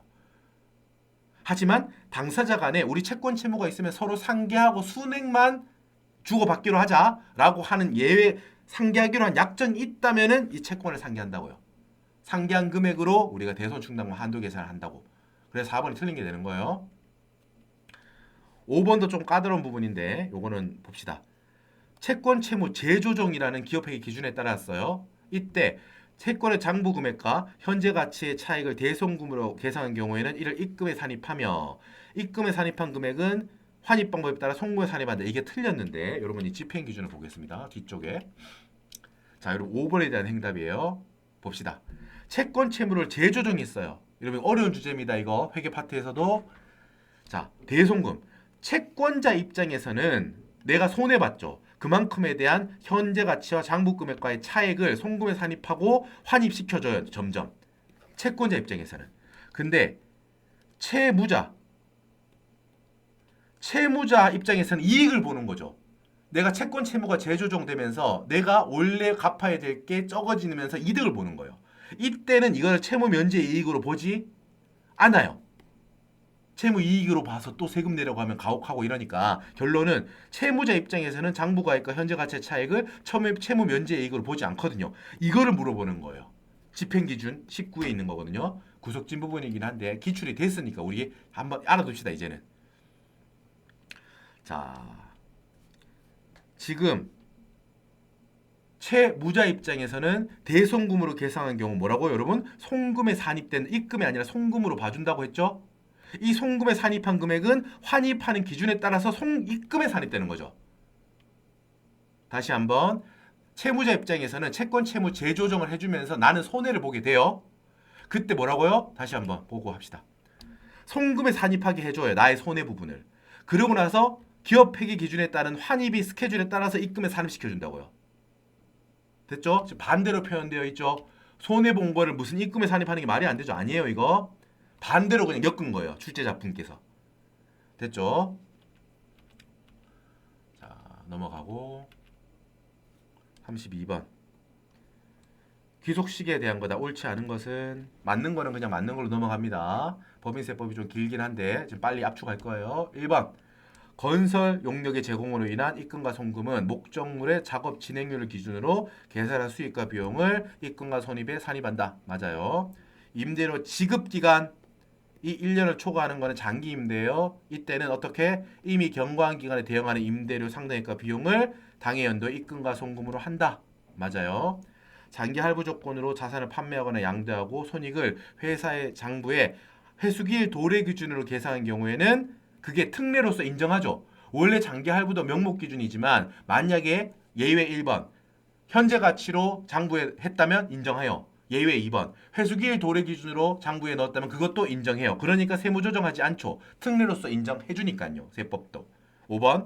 A: 하지만 당사자 간에 우리 채권 채무가 있으면 서로 상계하고 순액만 주고받기로 하자라고 하는 예외 상계하기로 한 약정이 있다면은 이 채권을 상계한다고요. 상계한 금액으로 우리가 대손 충당과 한도 계산을 한다고. 그래서 4번이 틀린 게 되는 거예요. 5번도 좀 까다로운 부분인데 요거는 봅시다. 채권 채무 재조정이라는 기업회계 기준에 따랐어요. 이때 채권의 장부 금액과 현재 가치의 차익을 대손금으로 계산한 경우에는 이를 입금에 산입하며 입금에 산입한 금액은 환입 방법에 따라 송금에 산입한다. 이게 틀렸는데 여러분 이 집행 기준을 보겠습니다. 뒤쪽에. 자, 여러분 5번에 대한 행답이에요. 봅시다. 채권 채무를 재조정했어요. 여러분 어려운 주제입니다. 이거 회계 파트에서도. 자, 대손금. 채권자 입장에서는 내가 손해봤죠. 그만큼에 대한 현재 가치와 장부 금액과의 차액을 송금에 산입하고 환입시켜줘요. 점점. 채권자 입장에서는. 근데 채무자 입장에서는 이익을 보는 거죠. 내가 채권 채무가 재조정되면서 내가 원래 갚아야 될 게 적어지면서 이득을 보는 거예요. 이때는 이걸 채무 면제 이익으로 보지 않아요. 채무 이익으로 봐서 또 세금 내려고 하면 가혹하고 이러니까 결론은 채무자 입장에서는 장부가액과 현재 가치의 차익을 채무 면제 이익으로 보지 않거든요. 이거를 물어보는 거예요. 집행기준 19에 있는 거거든요. 구석진 부분이긴 한데 기출이 됐으니까 우리 한번 알아둡시다. 이제는. 자, 지금 채무자 입장에서는 대손금으로 계산한 경우 뭐라고요, 여러분? 송금에 산입된 입금이 아니라 송금으로 봐준다고 했죠? 이 송금에 산입한 금액은 환입하는 기준에 따라서 입금에 산입되는 거죠. 다시 한번 채무자 입장에서는 채권 채무 재조정을 해주면서 나는 손해를 보게 돼요. 그때 뭐라고요? 다시 한번 보고 합시다. 송금에 산입하게 해줘요. 나의 손해 부분을. 그러고 나서 기업 회계 기준에 따른 환입이 스케줄에 따라서 입금에 산입시켜준다고요. 됐죠? 지금 반대로 표현되어 있죠. 손해 본 거를 무슨 입금에 산입하는 게 말이 안 되죠. 아니에요, 이거. 반대로 그냥 엮은 거예요. 출제자분께서. 됐죠? 자, 넘어가고 32번. 귀속시기에 대한 거다. 옳지 않은 것은 맞는 거는 그냥 맞는 걸로 넘어갑니다. 법인세법이 좀 길긴 한데 지금 빨리 압축할 거예요. 1번 건설 용역의 제공으로 인한 입금과 송금은 목적물의 작업 진행률을 기준으로 계산한 수익과 비용을 입금과 손익에 산입한다. 맞아요. 임대료 지급 기간 이 1년을 초과하는 것은 장기 임대예요. 이때는 어떻게 이미 경과한 기간에 대응하는 임대료 상당액과 비용을 당해 연도 입금과 송금으로 한다. 맞아요. 장기 할부 조건으로 자산을 판매하거나 양도하고 손익을 회사의 장부에 회수기일 도래 기준으로 계산한 경우에는 그게 특례로서 인정하죠. 원래 장기 할부도 명목 기준이지만 만약에 예외 1번 현재 가치로 장부에 했다면 인정해요. 예외 2번 회수기일 도래 기준으로 장부에 넣었다면 그것도 인정해요. 그러니까 세무조정하지 않죠. 특례로서 인정해 주니까요. 세법도. 5번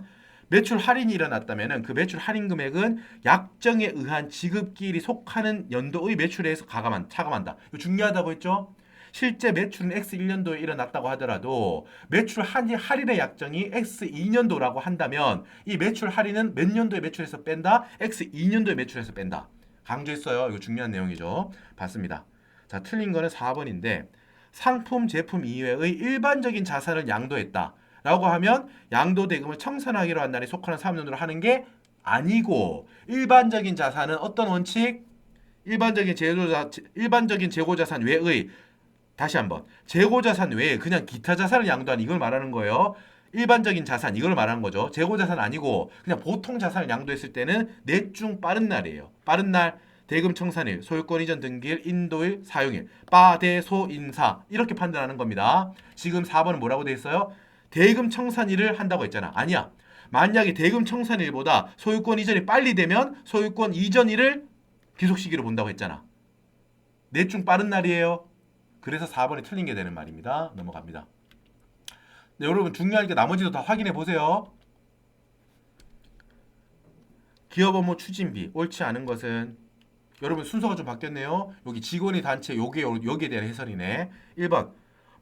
A: 매출 할인이 일어났다면 그 매출 할인 금액은 약정에 의한 지급기일이 속하는 연도의 매출에서 차감한다. 이거 중요하다고 했죠? 실제 매출은 X1년도에 일어났다고 하더라도 매출 할인의 약정이 X2년도라고 한다면 이 매출 할인은 몇 년도의 매출에서 뺀다? X2년도의 매출에서 뺀다. 강조했어요. 이거 중요한 내용이죠. 봤습니다. 자, 틀린 거는 4번인데 상품, 제품 이외의 일반적인 자산을 양도했다. 라고 하면 양도 대금을 청산하기로 한 날에 속하는 사업년도로 하는 게 아니고 일반적인 자산은 어떤 원칙? 일반적인 재고자산 외의 다시 한번 재고자산 외에 그냥 기타 자산을 양도한 이걸 말하는 거예요. 일반적인 자산 이걸 말하는 거죠. 재고자산 아니고 그냥 보통 자산을 양도했을 때는 넷 중 빠른 날이에요. 빠른 날 대금 청산일, 소유권 이전 등기일, 인도일, 사용일, 빠대소인사 이렇게 판단하는 겁니다. 지금 4번은 뭐라고 돼 있어요? 대금 청산일을 한다고 했잖아. 아니야. 만약에 대금 청산일보다 소유권 이전이 빨리 되면 소유권 이전일을 귀속시기로 본다고 했잖아. 넷 중 빠른 날이에요. 그래서 4번이 틀린 게 되는 말입니다. 넘어갑니다. 네, 여러분 중요한 게 나머지도 다 확인해 보세요. 기업 업무 추진비 옳지 않은 것은 여러분 순서가 좀 바뀌었네요. 여기 직원이 단체 여기에 대한 해설이네. 1번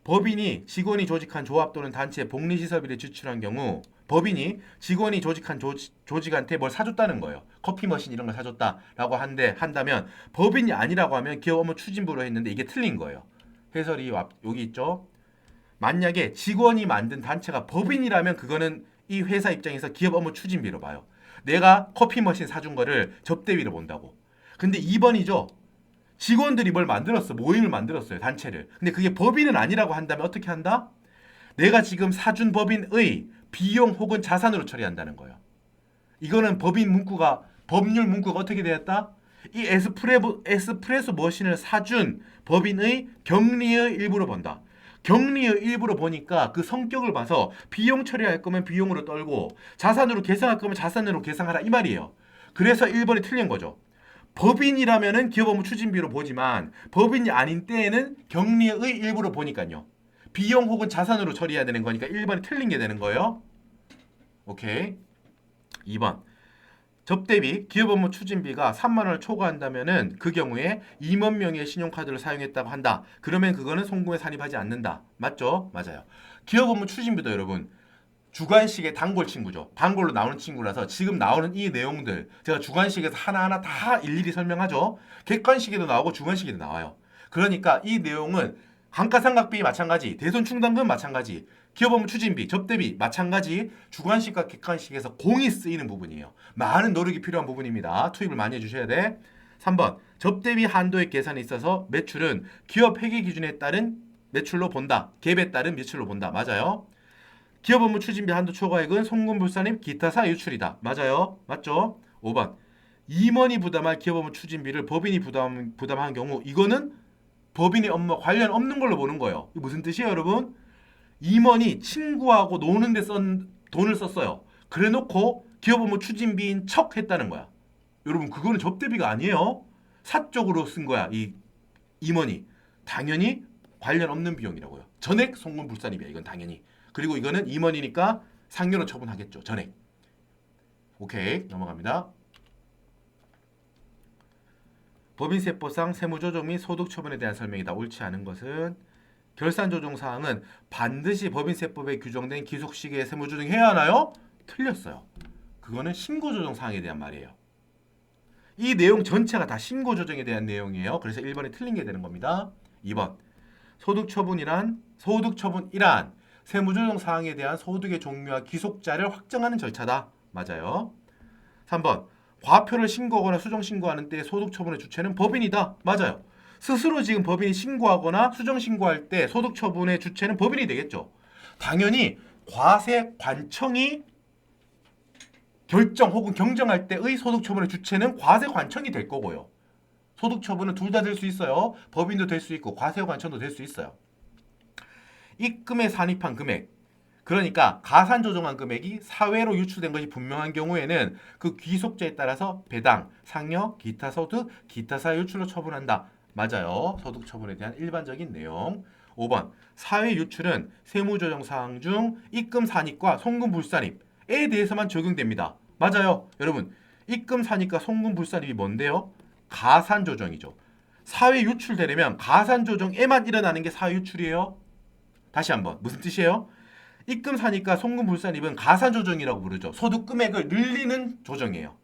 A: 법인이 직원이 조직한 조합 또는 단체 복리시설비를 지출한 경우 법인이 직원이 조직한 조직한테 뭘 사줬다는 거예요. 커피 머신 이런 걸 사줬다라고 한다면 법인이 아니라고 하면 기업 업무 추진부로 했는데 이게 틀린 거예요. 해설이 여기 있죠. 만약에 직원이 만든 단체가 법인이라면 그거는 이 회사 입장에서 기업 업무 추진비로 봐요. 내가 커피 머신 사준 거를 접대비로 본다고. 근데 2번이죠. 직원들이 뭘 만들었어. 모임을 만들었어요. 단체를. 근데 그게 법인은 아니라고 한다면 어떻게 한다? 내가 지금 사준 법인의 비용 혹은 자산으로 처리한다는 거예요. 이거는 법률 문구가 어떻게 되었다? 이 에스프레소 머신을 사준 법인의 경리의 일부로 본다. 경리의 일부로 보니까 그 성격을 봐서 비용 처리할 거면 비용으로 떨고 자산으로 계상할 거면 자산으로 계상하라 이 말이에요. 그래서 1번이 틀린 거죠. 법인이라면은 기업업무 추진비로 보지만 법인이 아닌 때에는 경리의 일부로 보니까요. 비용 혹은 자산으로 처리해야 되는 거니까 1번이 틀린 게 되는 거예요. 오케이. 2번. 접대비, 기업업무 추진비가 3만 원을 초과한다면은 그 경우에 임원 명의의 신용카드를 사용했다고 한다. 그러면 그거는 송금에 산입하지 않는다. 맞죠? 맞아요. 기업업무 추진비도 여러분 주관식의 단골 친구죠. 단골로 나오는 친구라서 지금 나오는 이 내용들 제가 주관식에서 하나하나 다 일일이 설명하죠. 객관식에도 나오고 주관식에도 나와요. 그러니까 이 내용은 감가상각비 마찬가지, 대손충당금 마찬가지, 기업업무 추진비, 접대비 마찬가지 주관식과 객관식에서 공이 쓰이는 부분이에요. 많은 노력이 필요한 부분입니다. 투입을 많이 해주셔야 돼. 3번 접대비 한도의 계산에 있어서 매출은 기업 회계 기준에 따른 매출로 본다. 갭에 따른 매출로 본다. 맞아요. 기업 업무 추진비 한도 초과액은 송금 불산입 기타사 유출이다. 맞아요. 맞죠? 5번 임원이 부담할 기업 업무 추진비를 법인이 부담한 경우 이거는 법인의 업무 관련 없는 걸로 보는 거예요. 이게 무슨 뜻이에요, 여러분? 임원이 친구하고 노는데 돈을 썼어요. 그래놓고 기업 업무 추진비인 척 했다는 거야. 여러분 그거는 접대비가 아니에요. 사적으로 쓴 거야. 이 임원이. 당연히 관련 없는 비용이라고요. 전액 송금 불산입이야. 이건 당연히. 그리고 이거는 임원이니까 상여로 처분하겠죠. 전액. 오케이. 넘어갑니다. 법인세법상 세무조정 및 소득처분에 대한 설명이다. 옳지 않은 것은 결산조정사항은 반드시 법인세법에 규정된 기속시기에 세무조정해야 하나요? 틀렸어요. 그거는 신고조정사항에 대한 말이에요. 이 내용 전체가 다 신고 조정에 대한 내용이에요. 그래서 1번이 틀린 게 되는 겁니다. 2번 소득처분이란 세무조정 사항에 대한 소득의 종류와 귀속자를 확정하는 절차다. 맞아요. 3번 과표를 신고하거나 수정 신고하는 때 소득처분의 주체는 법인이다. 맞아요. 스스로 지금 법인이 신고하거나 수정 신고할 때 소득처분의 주체는 법인이 되겠죠. 당연히 과세관청이 결정 혹은 경정할 때의 소득처분의 주체는 과세관청이 될 거고요. 소득처분은 둘 다 될 수 있어요. 법인도 될 수 있고 과세관청도 될 수 있어요. 입금에 산입한 금액, 그러니까 가산 조정한 금액이 사회로 유출된 것이 분명한 경우에는 그 귀속자에 따라서 배당, 상여, 기타 소득, 기타 사유 유출로 처분한다. 맞아요. 소득 처분에 대한 일반적인 내용. 5번 사회 유출은 세무조정 사항 중 입금 산입과 송금 불산입에 대해서만 적용됩니다. 맞아요. 여러분 입금 산입과 송금 불산입이 뭔데요? 가산 조정이죠. 사회 유출되려면 가산 조정에만 일어나는 게 사회 유출이에요. 다시 한번 무슨 뜻이에요? 입금 산입과 송금 불산입은 가산 조정이라고 부르죠. 소득 금액을 늘리는 조정이에요.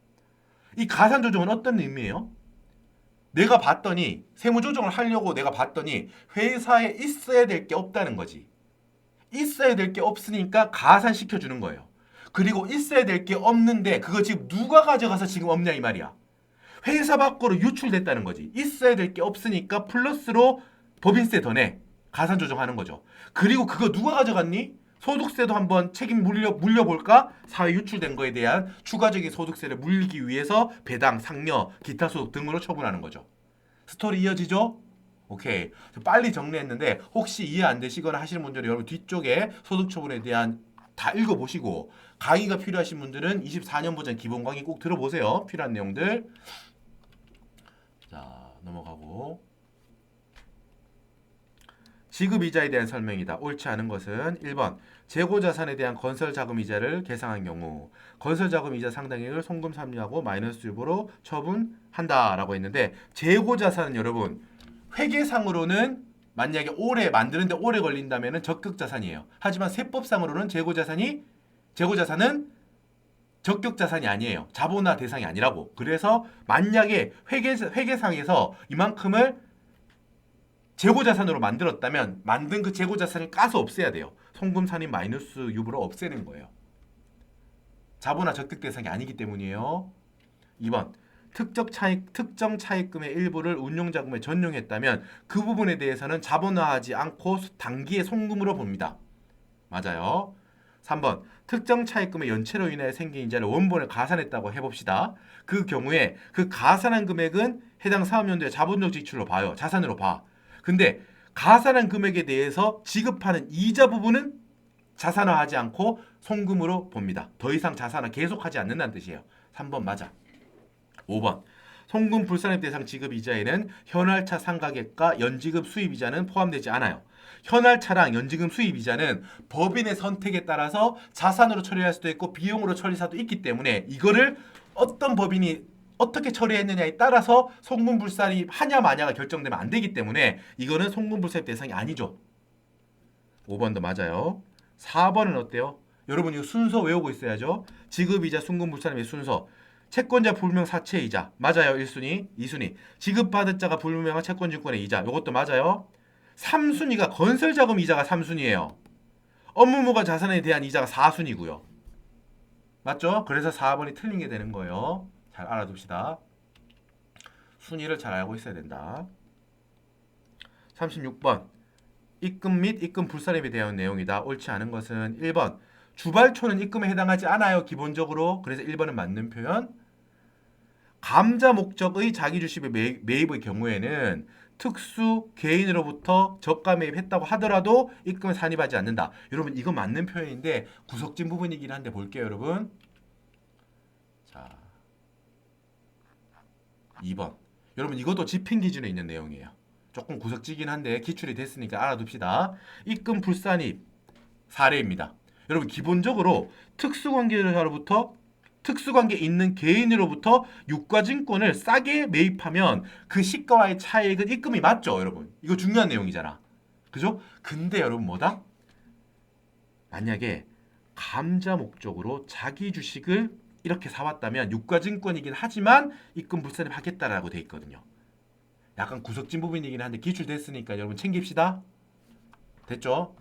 A: 이 가산 조정은 어떤 의미예요? 내가 봤더니 세무 조정을 하려고 내가 봤더니 회사에 있어야 될 게 없다는 거지. 있어야 될 게 없으니까 가산시켜 주는 거예요. 그리고 있어야 될 게 없는데 그거 지금 누가 가져가서 지금 없냐 이 말이야. 회사 밖으로 유출됐다는 거지. 있어야 될 게 없으니까 플러스로 법인세 더 내. 가산 조정하는 거죠. 그리고 그거 누가 가져갔니? 소득세도 한번 책임 물려볼까? 사회 유출된 거에 대한 추가적인 소득세를 물리기 위해서 배당, 상여, 기타 소득 등으로 처분하는 거죠. 스토리 이어지죠? 오케이. 빨리 정리했는데 혹시 이해 안 되시거나 하시는 분들은 여러분 뒤쪽에 소득 처분에 대한 다 읽어보시고 강의가 필요하신 분들은 24년 버전 기본 강의 꼭 들어보세요. 필요한 내용들. 자, 넘어가고. 지급이자에 대한 설명이다. 옳지 않은 것은 1번 재고자산에 대한 건설자금이자를 계상한 경우 건설자금이자 상당액을 송금 삼류하고 마이너스 유보로 처분한다라고 했는데 재고자산은 여러분 회계상으로는 만약에 오래 만드는데 오래 걸린다면 적격자산이에요. 하지만 세법상으로는 재고자산은 적격자산이 아니에요. 자본화 대상이 아니라고. 그래서 만약에 회계상에서 이만큼을 재고자산으로 만들었다면 만든 그 재고자산을 까서 없애야 돼요. 송금 산입 마이너스 유보로 없애는 거예요. 자본화 적격 대상이 아니기 때문이에요. 2번 특정 차입금의 일부를 운용자금에 전용했다면 그 부분에 대해서는 자본화하지 않고 단기의 송금으로 봅니다. 맞아요. 3번 특정 차입금의 연체로 인해 생긴 이자를 원본에 가산했다고 해봅시다. 그 경우에 그 가산한 금액은 해당 사업연도의 자본적 지출로 봐요. 자산으로 봐. 근데 가산한 금액에 대해서 지급하는 이자 부분은 자산화하지 않고 송금으로 봅니다. 더 이상 자산화 계속하지 않는다는 뜻이에요. 3번 맞아. 5번 송금 불산입 대상 지급 이자에는 현할차 상가액과 연지급 수입 이자는 포함되지 않아요. 현할차랑 연지급 수입 이자는 법인의 선택에 따라서 자산으로 처리할 수도 있고 비용으로 처리할 수도 있기 때문에 이거를 어떤 법인이 어떻게 처리했느냐에 따라서 송금불산입 하냐 마냐가 결정되면 안 되기 때문에 이거는 송금불산입 대상이 아니죠. 5번도 맞아요. 4번은 어때요? 여러분 이거 순서 외우고 있어야죠. 지급이자 송금불산입의 순서. 채권자 불명 사채이자 맞아요. 1순위, 2순위. 지급받은 자가 불명한 채권증권의 이자 이것도 맞아요. 3순위가 건설자금 이자가 3순위예요. 업무무가 자산에 대한 이자가 4순위고요. 맞죠? 그래서 4번이 틀린 게 되는 거예요. 잘 알아둡시다. 순위를 잘 알고 있어야 된다. 36번 입금 및 입금 불산입에 대한 내용이다. 옳지 않은 것은 1번 주발초는 입금에 해당하지 않아요. 기본적으로. 그래서 1번은 맞는 표현. 감자 목적의 자기주식의 매입의 경우에는 특수 개인으로부터 저가 매입했다고 하더라도 입금에 산입하지 않는다. 여러분 이거 맞는 표현인데 구석진 부분이긴 한데 볼게요. 여러분. 자 2번. 여러분 이것도 집행 기준에 있는 내용이에요. 조금 구석지긴 한데 기출이 됐으니까 알아둡시다. 입금 불산입 사례입니다. 여러분 기본적으로 특수관계 있는 개인으로부터 유가증권을 싸게 매입하면 그 시가와의 차익은 입금이 맞죠, 여러분. 이거 중요한 내용이잖아. 그죠? 근데 여러분 뭐다? 만약에 감자 목적으로 자기 주식을 이렇게 사왔다면 유가증권이긴 하지만 입금 불산입 하겠다라고 돼 있거든요. 약간 구석진 부분이긴 한데 기출됐으니까 여러분 챙깁시다. 됐죠?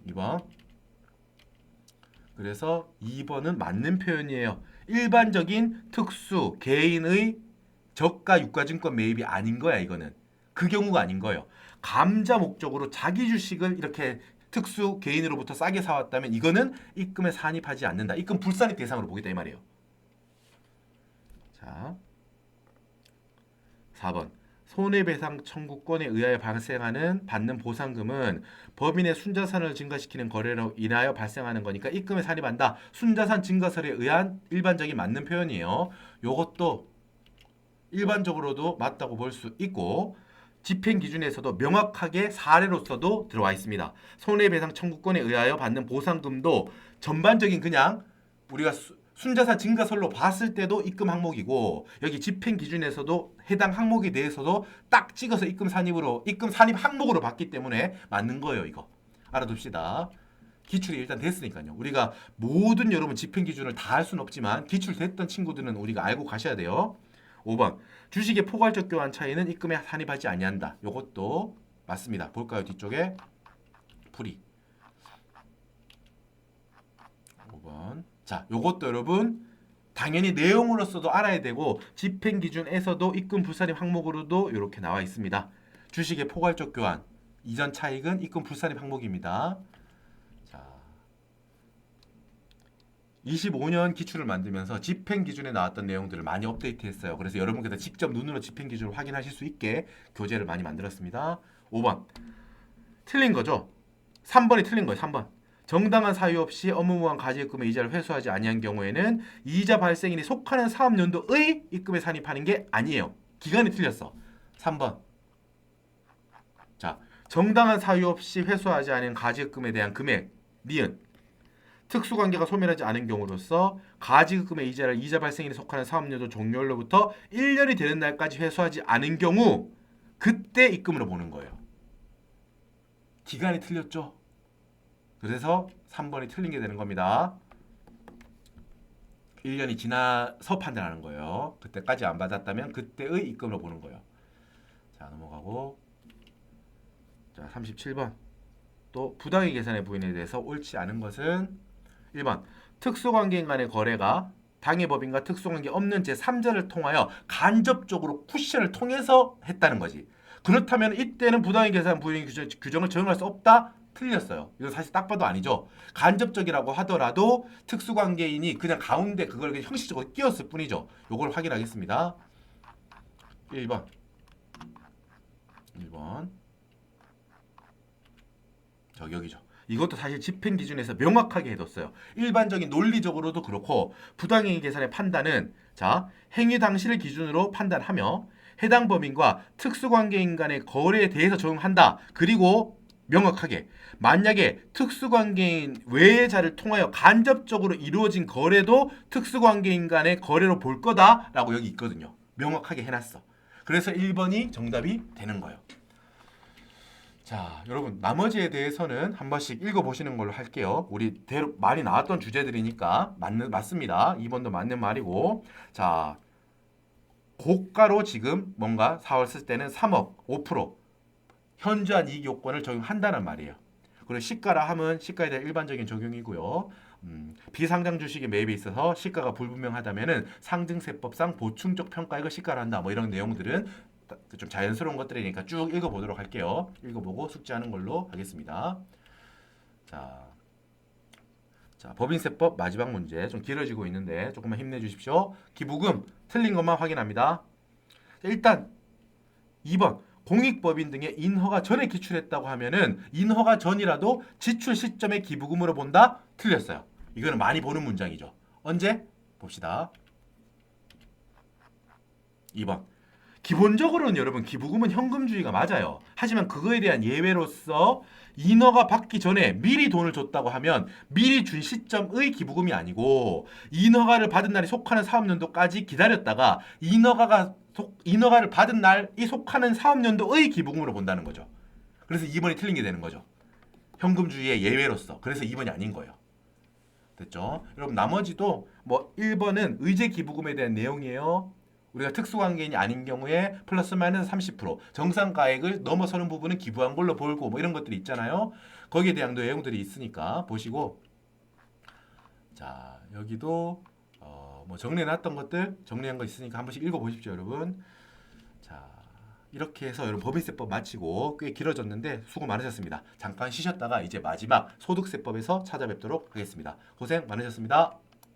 A: 2번. 그래서 2번은 맞는 표현이에요. 일반적인 특수 개인의 저가 유가증권 매입이 아닌 거야. 이거는 그 경우가 아닌 거예요. 감자 목적으로 자기 주식을 이렇게 특수 개인으로부터 싸게 사왔다면 이거는 입금에 산입하지 않는다. 입금 불산입 대상으로 보겠다 이 말이에요. 자, 4번. 손해배상 청구권에 의하여 발생하는 받는 보상금은 법인의 순자산을 증가시키는 거래로 인하여 발생하는 거니까 입금에 산입한다. 순자산 증가설에 의한 일반적인 맞는 표현이에요. 요것도 일반적으로도 맞다고 볼 수 있고 집행 기준에서도 명확하게 사례로서도 들어와 있습니다. 손해배상 청구권에 의하여 받는 보상금도 전반적인 그냥 우리가 순자산 증가설로 봤을 때도 입금 항목이고 여기 집행 기준에서도 해당 항목에 대해서도 딱 찍어서 입금 산입 항목으로 봤기 때문에 맞는 거예요. 이거 알아둡시다. 기출이 일단 됐으니까요. 우리가 모든 여러분 집행 기준을 다 할 수는 없지만 기출됐던 친구들은 우리가 알고 가셔야 돼요. 5번. 주식의 포괄적 교환 차이는 입금에 산입하지 아니한다. 요것도 맞습니다. 볼까요? 뒤쪽에 풀이. 5번. 자, 요것도 여러분 당연히 내용으로서도 알아야 되고 집행 기준에서도 입금 불산입 항목으로도 이렇게 나와 있습니다. 주식의 포괄적 교환 이전 차익은 입금 불산입 항목입니다. 자, 25년 기출을 만들면서 집행 기준에 나왔던 내용들을 많이 업데이트했어요. 그래서 여러분께서 직접 눈으로 집행 기준을 확인하실 수 있게 교재를 많이 만들었습니다. 5번. 틀린 거죠? 3번이 틀린 거예요. 3번. 정당한 사유 없이 업무무한 가지입금의 이자를 회수하지 아니한 경우에는 이자 발생인이 속하는 사업연도의 입금에 산입하는 게 아니에요. 기간이 틀렸어. 3번. 자, 정당한 사유 없이 회수하지 않은 가지입금에 대한 금액, 니은 특수관계가 소멸하지 않은 경우로서 가지급금의 이자를 이자 발생일에 속하는 사업연도 종료일로부터 1년이 되는 날까지 회수하지 않은 경우 그때 입금으로 보는 거예요. 기간이 틀렸죠. 그래서 3번이 틀린 게 되는 겁니다. 1년이 지나서 판단하는 거예요. 그때까지 안 받았다면 그때의 입금으로 보는 거예요. 자, 넘어가고 자 37번. 또 부당의 계산의 부인에 대해서 옳지 않은 것은 1번. 특수관계인 간의 거래가 당해법인과 특수관계 없는 제3자를 통하여 간접적으로 쿠션을 통해서 했다는 거지. 그렇다면 이때는 부당의 계산 부인 규정을 적용할 수 없다? 틀렸어요. 이거 사실 딱 봐도 아니죠. 간접적이라고 하더라도 특수관계인이 그냥 가운데 그걸 그냥 형식적으로 끼웠을 뿐이죠. 요걸 확인하겠습니다. 1번. 1번. 여기죠. 이것도 사실 집행 기준에서 명확하게 해뒀어요. 일반적인 논리적으로도 그렇고 부당행위 계산의 판단은 자 행위 당시를 기준으로 판단하며 해당 법인과 특수관계인 간의 거래에 대해서 적용한다. 그리고 명확하게 만약에 특수관계인 외의 자를 통하여 간접적으로 이루어진 거래도 특수관계인 간의 거래로 볼 거다라고 여기 있거든요. 명확하게 해놨어. 그래서 1번이 정답이 되는 거예요. 자, 여러분 나머지에 대해서는 한 번씩 읽어보시는 걸로 할게요. 우리 많이 나왔던 주제들이니까 맞습니다. 2번도 맞는 말이고 자, 고가로 지금 뭔가 4월 쓸 때는 3억 5% 현저한 이익 요건을 적용한다는 말이에요. 그리고 시가라 함은 시가에 대한 일반적인 적용이고요. 비상장 주식의 매입에 있어서 시가가 불분명하다면은 상증세법상 보충적 평가액을 시가로 한다. 뭐 이런 내용들은 좀 자연스러운 것들이니까 쭉 읽어보도록 할게요. 읽어보고 숙지하는 걸로 하겠습니다. 자, 법인세법 마지막 문제 좀 길어지고 있는데 조금만 힘내주십시오. 기부금 틀린 것만 확인합니다. 자, 일단 2번 공익법인 등의 인허가 전에 기출했다고 하면은 인허가 전이라도 지출 시점에 기부금으로 본다? 틀렸어요. 이거는 많이 보는 문장이죠. 언제? 봅시다. 2번 기본적으로는 여러분 기부금은 현금주의가 맞아요. 하지만 그거에 대한 예외로서 인허가 받기 전에 미리 돈을 줬다고 하면 미리 준 시점의 기부금이 아니고 인허가를 받은 날이 속하는 사업연도까지 기다렸다가 인허가를 받은 날이 속하는 사업연도의 기부금으로 본다는 거죠. 그래서 2번이 틀린 게 되는 거죠. 현금주의의 예외로서. 그래서 2번이 아닌 거예요. 됐죠? 여러분 나머지도 뭐 1번은 의제 기부금에 대한 내용이에요. 우리가 특수관계인이 아닌 경우에 플러스 마이너스 30% 정상 가액을 넘어서는 부분은 기부한 걸로 보고 뭐 이런 것들이 있잖아요. 거기에 대한 내용들이 있으니까 보시고 자 여기도 뭐 정리해놨던 것들 정리한 거 있으니까 한 번씩 읽어보십시오 여러분. 자 이렇게 해서 여러분 법인세법 마치고 꽤 길어졌는데 수고 많으셨습니다. 잠깐 쉬셨다가 이제 마지막 소득세법에서 찾아뵙도록 하겠습니다. 고생 많으셨습니다.